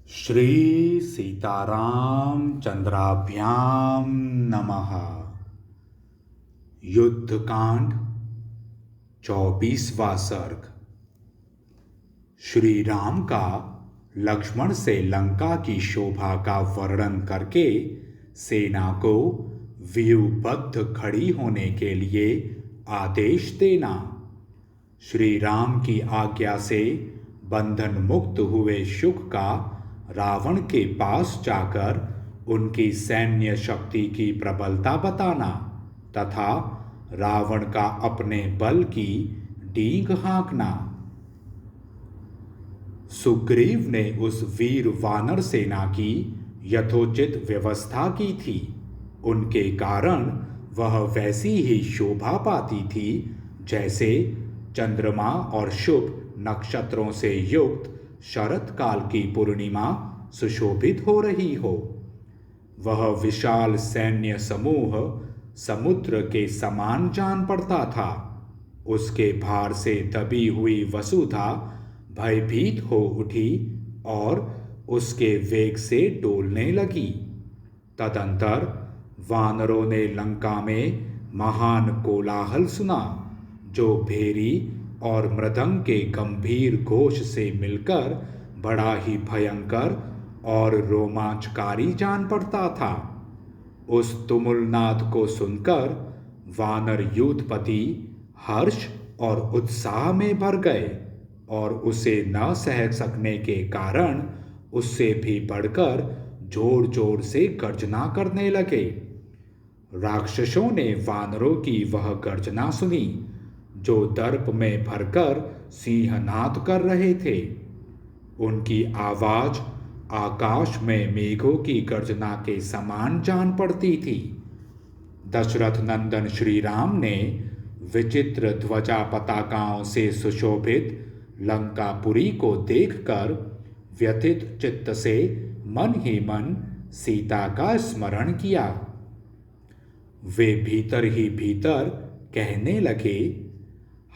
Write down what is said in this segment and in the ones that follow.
श्री सीताराम चंद्राभ्याम नमः। युद्धकांड 24वां सर्ग। श्री राम का लक्ष्मण से लंका की शोभा का वर्णन करके सेना को व्यूहबद्ध खड़ी होने के लिए आदेश देना। श्री राम की आज्ञा से बंधन मुक्त हुए शुक का रावण के पास जाकर उनकी सैन्य शक्ति की प्रबलता बताना तथा रावण का अपने बल की डींग हाँकना। सुग्रीव ने उस वीर वानर सेना की यथोचित व्यवस्था की थी। उनके कारण वह वैसी ही शोभा पाती थी जैसे चंद्रमा और शुभ नक्षत्रों से युक्त शरत काल की पूर्णिमा सुशोभित हो रही हो। वह विशाल सैन्य समूह समुद्र के समान जान पड़ता था। उसके भार से दबी हुई वसुधा भयभीत हो उठी और उसके वेग से डोलने लगी। तदंतर वानरों ने लंका में महान कोलाहल सुना, जो भेरी और मृदंग के गंभीर घोष से मिलकर बड़ा ही भयंकर और रोमांचकारी जान पड़ता था। उस तुमुलनाद को सुनकर वानर यूथपति हर्ष और उत्साह में भर गए और उसे न सह सकने के कारण उससे भी बढ़कर जोर जोर से गर्जना करने लगे। राक्षसों ने वानरों की वह गर्जना सुनी, जो दर्प में भरकर सिंहनाद कर रहे थे। उनकी आवाज आकाश में मेघों की गर्जना के समान जान पड़ती थी। दशरथ नंदन श्री राम ने विचित्र ध्वजा पताकाओं से सुशोभित लंकापुरी को देखकर व्यथित चित्त से मन ही मन सीता का स्मरण किया। वे भीतर ही भीतर कहने लगे,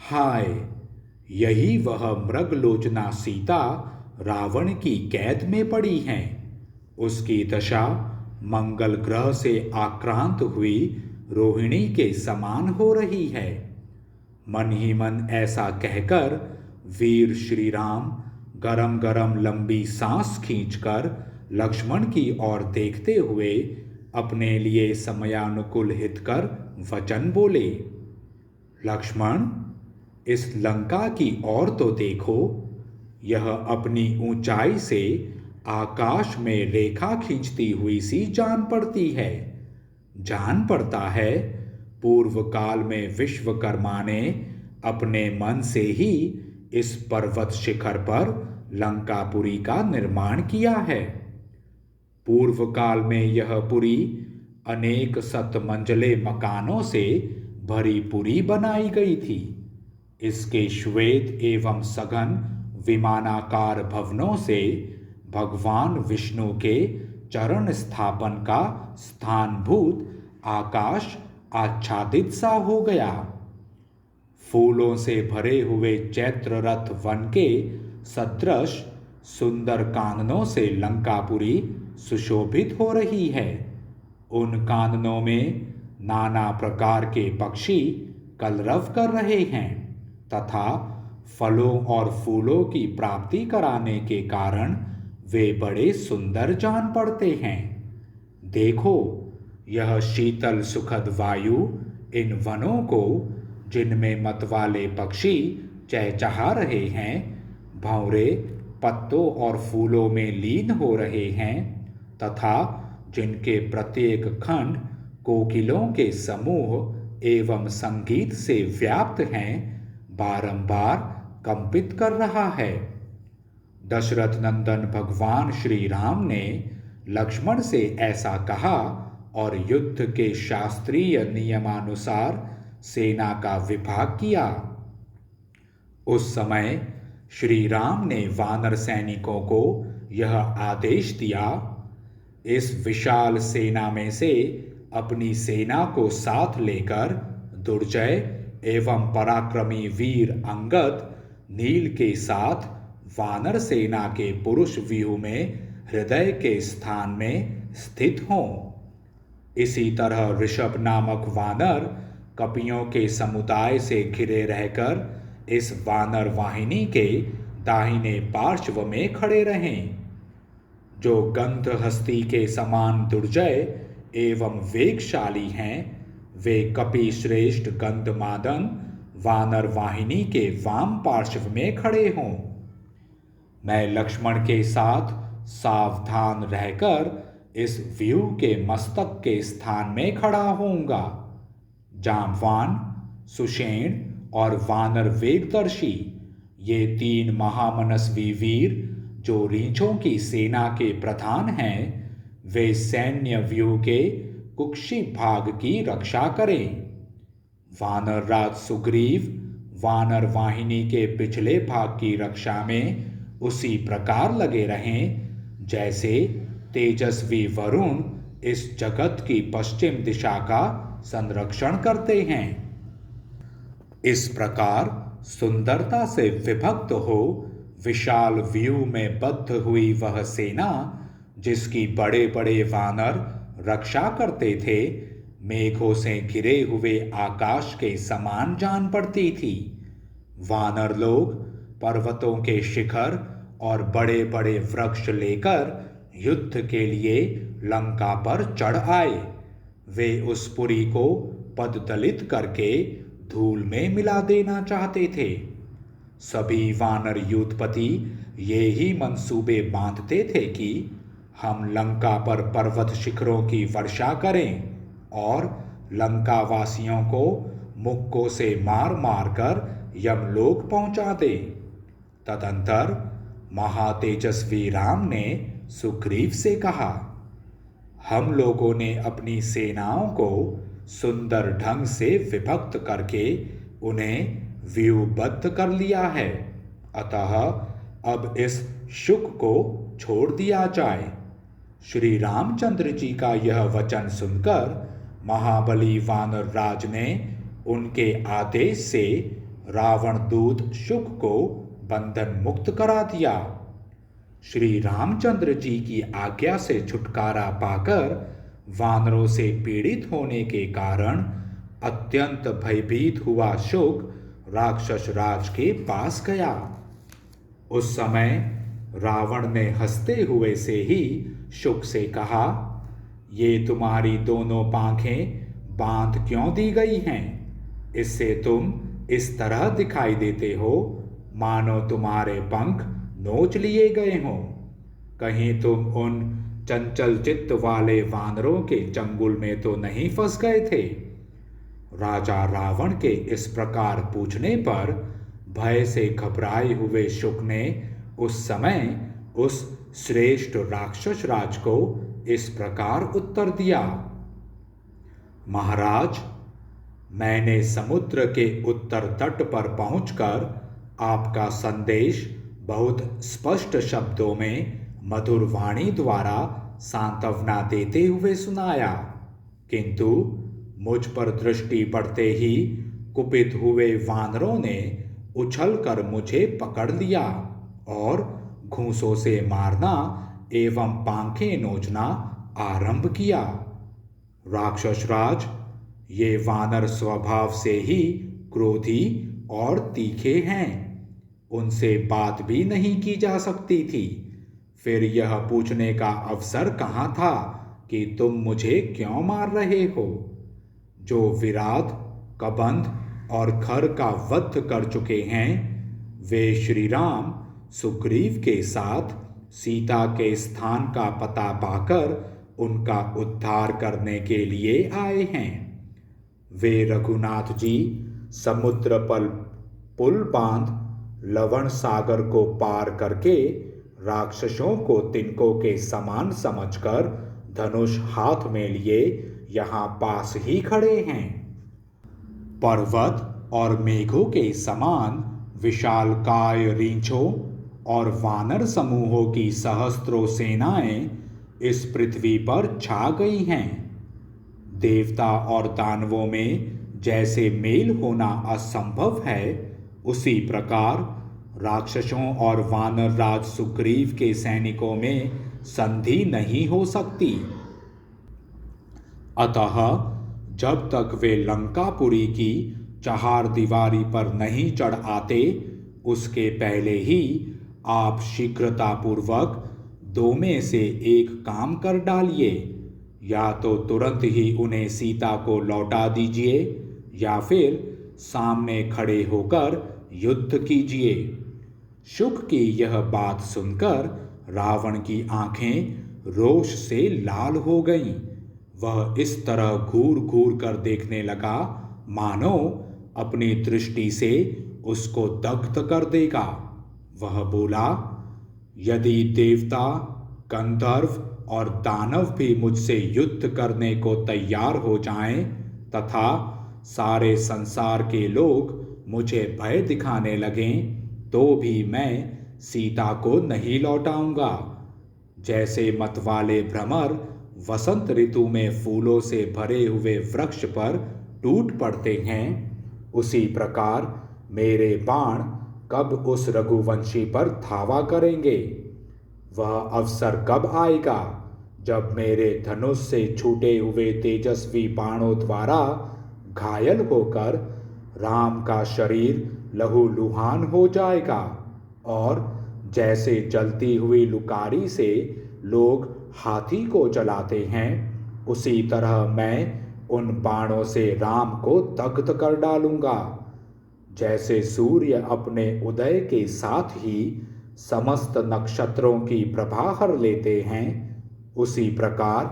हाय, यही वह मृगलोचना सीता रावण की कैद में पड़ी हैं। उसकी दशा मंगल ग्रह से आक्रांत हुई रोहिणी के समान हो रही है। मन ही मन ऐसा कहकर वीर श्री राम गरम गरम लंबी सांस खींचकर लक्ष्मण की ओर देखते हुए अपने लिए समयानुकूल हितकर वचन बोले, लक्ष्मण, इस लंका की ओर तो देखो। यह अपनी ऊंचाई से आकाश में रेखा खींचती हुई सी जान पड़ती है। जान पड़ता है पूर्व काल में विश्वकर्मा ने अपने मन से ही इस पर्वत शिखर पर लंकापुरी का निर्माण किया है। पूर्व काल में यह पुरी अनेक शतमंजिले मकानों से भरी पुरी बनाई गई थी। इसके श्वेत एवं सघन विमानाकार भवनों से भगवान विष्णु के चरण स्थापन का स्थानभूत आकाश आच्छादित सा हो गया। फूलों से भरे हुए चैत्र रथ वन के सदृश सुंदर काननों से लंकापुरी सुशोभित हो रही है। उन काननों में नाना प्रकार के पक्षी कलरव कर रहे हैं तथा फलों और फूलों की प्राप्ति कराने के कारण वे बड़े सुंदर जान पड़ते हैं। देखो, यह शीतल सुखद वायु इन वनों को, जिनमें मतवाले पक्षी चहचहा रहे हैं, भंवरे पत्तों और फूलों में लीन हो रहे हैं तथा जिनके प्रत्येक खंड कोकिलों के समूह एवं संगीत से व्याप्त हैं, बारंबार कंपित कर रहा है। दशरथ नंदन भगवान श्री राम ने लक्ष्मण से ऐसा कहा और युद्ध के शास्त्रीय नियमानुसार सेना का विभाग किया। उस समय श्री राम ने वानर सैनिकों को यह आदेश दिया, इस विशाल सेना में से अपनी सेना को साथ लेकर दुर्जय एवं पराक्रमी वीर अंगद नील के साथ वानर सेना के पुरुष व्यूह में हृदय के स्थान में स्थित हों। इसी तरह ऋषभ नामक वानर कपियों के समुदाय से घिरे रहकर इस वानर वाहिनी के दाहिने पार्श्व में खड़े रहें। जो गंध हस्ती के समान दुर्जय एवं वेगशाली हैं, वे कपि श्रेष्ठ गंधमादन वानर वाहिनी के वाम पार्श्व में खड़े हों। मैं लक्ष्मण के साथ सावधान रहकर इस व्यूह के मस्तक के स्थान में खड़ा होऊंगा। जांबवान, सुषेण और वानर वेगदर्शी, ये 3 महामनस्वी वीर जो रीछों की सेना के प्रधान हैं, वे सैन्य व्यूह के कुक्षी भाग की रक्षा करें। वानर राज सुग्रीव वानर वाहिनी के पिछले भाग की रक्षा में उसी प्रकार लगे रहें जैसे तेजस्वी वरुण इस जगत की पश्चिम दिशा का संरक्षण करते हैं। इस प्रकार सुंदरता से विभक्त हो विशाल व्यूह में बद्ध हुई वह सेना, जिसकी बड़े बड़े वानर रक्षा करते थे, मेघों से घिरे हुए आकाश के समान जान पड़ती थी। वानर लोग पर्वतों के शिखर और बड़े बड़े वृक्ष लेकर युद्ध के लिए लंका पर चढ़ आए। वे उस पुरी को पददलित करके धूल में मिला देना चाहते थे। सभी वानर युद्धपति ये ही मंसूबे बांधते थे कि हम लंका पर पर्वत शिखरों की वर्षा करें और लंका वासियों को मुक्कों से मार मार कर यमलोक पहुंचा दें। तदंतर महातेजस्वी राम ने सुग्रीव से कहा, हम लोगों ने अपनी सेनाओं को सुंदर ढंग से विभक्त करके उन्हें व्यूहबद्ध कर लिया है, अतः अब इस शुक को छोड़ दिया जाए। श्री रामचंद्र जी का यह वचन सुनकर महाबली वानर राज ने उनके आदेश से रावण दूत शुक को बंधन मुक्त करा दिया। श्री रामचंद्र जी की आज्ञा से छुटकारा पाकर वानरों से पीड़ित होने के कारण अत्यंत भयभीत हुआ शुक राक्षस राज के पास गया। उस समय रावण ने हंसते हुए से ही शुक से कहा, ये तुम्हारी दोनों पांखें बांध क्यों दी गई हैं? इससे तुम इस तरह दिखाई देते हो मानो तुम्हारे पंख नोच लिए गए हों। कहीं तुम उन चंचल चित्त वाले वानरों के चंगुल में तो नहीं फंस गए थे? राजा रावण के इस प्रकार पूछने पर भय से घबराए हुए शुक ने उस समय उस श्रेष्ठ राक्षस राज को इस प्रकार उत्तर दिया, महाराज, मैंने समुद्र के उत्तर तट पर पहुंचकर आपका संदेश बहुत स्पष्ट शब्दों में मधुर वाणी द्वारा सांत्वना देते हुए सुनाया, किंतु मुझ पर दृष्टि पड़ते ही कुपित हुए वानरों ने उछलकर मुझे पकड़ लिया और घूंसों से मारना एवं पांखें नोचना आरंभ किया। राक्षस राज, ये वानर स्वभाव से ही क्रोधी और तीखे हैं, उनसे बात भी नहीं की जा सकती थी। फिर यह पूछने का अवसर कहाँ था कि तुम मुझे क्यों मार रहे हो? जो विराट, कबंध और खर का वध कर चुके हैं, वे श्री राम सुग्रीव के साथ सीता के स्थान का पता पाकर उनका उद्धार करने के लिए आए हैं। वे रघुनाथ जी समुद्र पर पुल बांध लवण सागर को पार करके राक्षसों को तिनकों के समान समझकर धनुष हाथ में लिए यहाँ पास ही खड़े हैं। पर्वत और मेघों के समान विशालकाय रीछों और वानर समूहों की सहस्त्रों सेनाएं इस पृथ्वी पर छा गई हैं। देवता और दानवों में जैसे मेल होना असंभव है, उसी प्रकार राक्षसों और वानर राज सुग्रीव के सैनिकों में संधि नहीं हो सकती। अतः जब तक वे लंकापुरी की चहार दीवारी पर नहीं चढ़ आते, उसके पहले ही आप शीघ्रतापूर्वक दो में से एक काम कर डालिए। या तो तुरंत ही उन्हें सीता को लौटा दीजिए, या फिर सामने खड़े होकर युद्ध कीजिए। शुक की यह बात सुनकर रावण की आंखें रोष से लाल हो गईं। वह इस तरह घूर घूर कर देखने लगा मानो अपनी दृष्टि से उसको दग्ध कर देगा। वह बोला, यदि देवता, गंधर्व और दानव भी मुझसे युद्ध करने को तैयार हो जाएं तथा सारे संसार के लोग मुझे भय दिखाने लगें, तो भी मैं सीता को नहीं लौटाऊंगा। जैसे मतवाले भ्रमर वसंत ऋतु में फूलों से भरे हुए वृक्ष पर टूट पड़ते हैं, उसी प्रकार मेरे बाण कब उस रघुवंशी पर धावा करेंगे। वह अवसर कब आएगा जब मेरे धनुष से छूटे हुए तेजस्वी बाणों द्वारा घायल होकर राम का शरीर लहूलुहान हो जाएगा, और जैसे जलती हुई लुकारी से लोग हाथी को जलाते हैं, उसी तरह मैं उन बाणों से राम को दग्ध कर डालूंगा। जैसे सूर्य अपने उदय के साथ ही समस्त नक्षत्रों की प्रभा हर लेते हैं, उसी प्रकार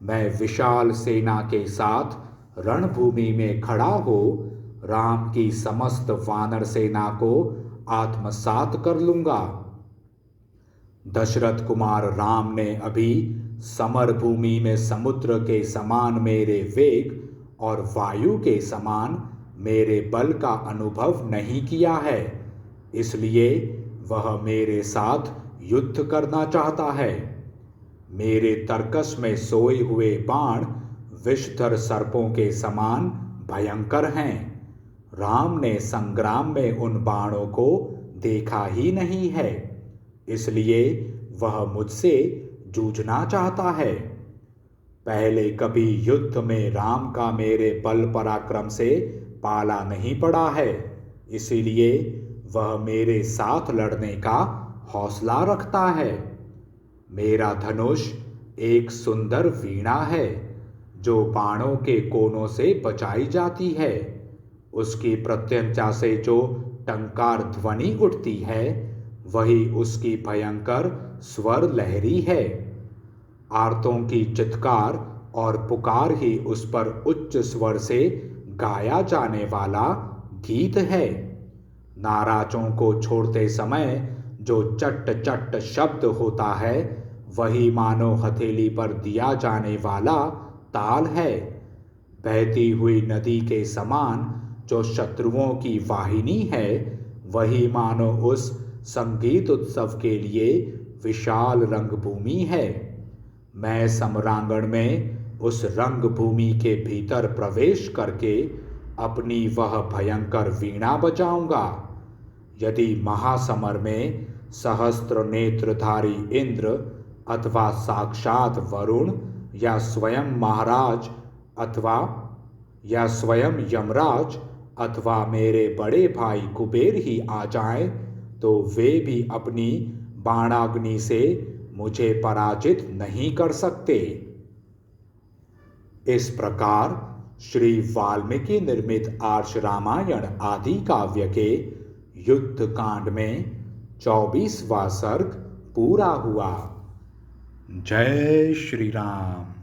मैं विशाल सेना के साथ रणभूमि में खड़ा हो राम की समस्त वानर सेना को आत्मसात कर लूंगा। दशरथ कुमार राम ने अभी समर भूमि में समुद्र के समान मेरे वेग और वायु के समान मेरे बल का अनुभव नहीं किया है, इसलिए वह मेरे साथ युद्ध करना चाहता है। मेरे तर्कस में सोए हुए बाण विषधर सर्पों के समान भयंकर हैं। राम ने संग्राम में उन बाणों को देखा ही नहीं है, इसलिए वह मुझसे जूझना चाहता है। पहले कभी युद्ध में राम का मेरे बल पराक्रम से पाला नहीं पड़ा है, इसीलिए वह मेरे साथ लड़ने का हौसला रखता है। मेरा धनुष एक सुंदर वीणा है जो बाणों के कोनों से बजाई जाती है। उसकी प्रत्यंचा से जो टंकार ध्वनि उठती है, वही उसकी भयंकर स्वर लहरी है। आर्तों की चित्कार और पुकार ही उस पर उच्च स्वर से गाया जाने वाला गीत है। नाराजों को छोड़ते समय जो चट्ट चट्ट शब्द होता है, वही मानो हथेली पर दिया जाने वाला ताल है। बहती हुई नदी के समान जो शत्रुओं की वाहिनी है, वही मानो उस संगीत उत्सव के लिए विशाल रंगभूमि है। मैं सम्रांगण में उस रंगभूमि के भीतर प्रवेश करके अपनी वह भयंकर वीणा बजाऊंगा। यदि महासमर में सहस्त्र नेत्रधारी इंद्र अथवा साक्षात वरुण या स्वयं महाराज या स्वयं यमराज अथवा मेरे बड़े भाई कुबेर ही आ जाएं, तो वे भी अपनी बाणाग्नि से मुझे पराजित नहीं कर सकते। इस प्रकार श्री वाल्मीकि निर्मित आर्ष रामायण आदि काव्य के युद्ध कांड में 24वां सर्ग पूरा हुआ। जय श्री राम।